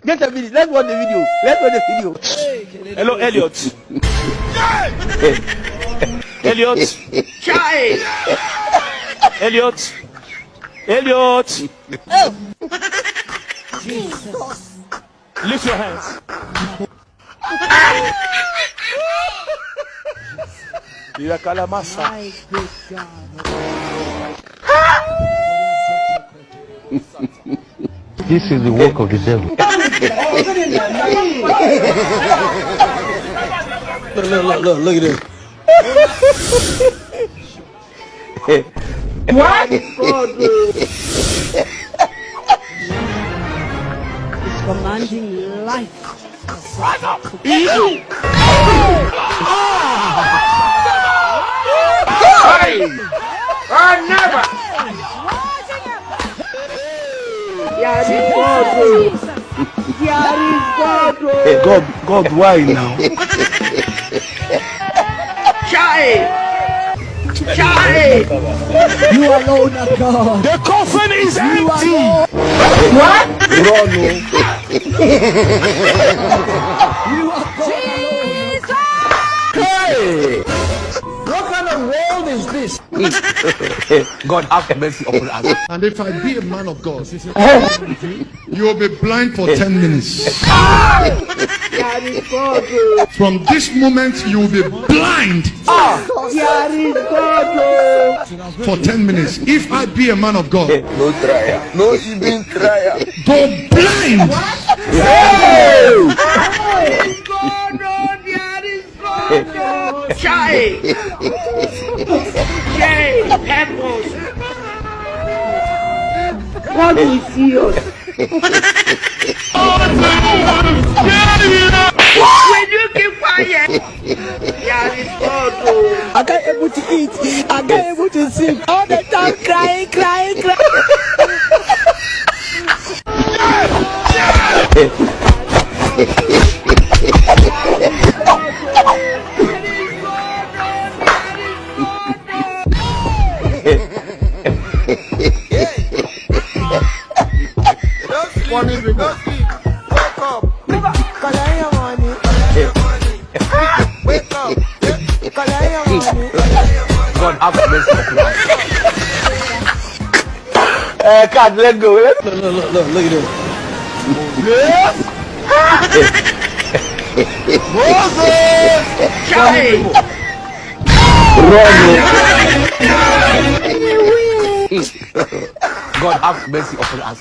Get a video. Let's watch the video. Let's watch the video. Hello, Elliot. Elliot. Child. Elliot. Elliot. Oh. Jesus. Lift your hands. You are Kalamasa. My good God. This is the work of the devil. Look at this. What? It's commanding life. Never. God, why now? Child. You alone are God. The coffin is empty. What? Run, You are God alone. Hey! What kind of world is this? God have mercy upon us. And if I be a man of God, you will be blind for 10 minutes. From this moment, you will be blind for 10 minutes. If I be a man of God, No trial. No even trial. go blind. Child. Help us. God will see us. When you keep quiet, I can't able to eat. I can't able to sleep. All the time crying. God have mercy upon us. God, let go. Look at this. Moses! Child! God have mercy upon us.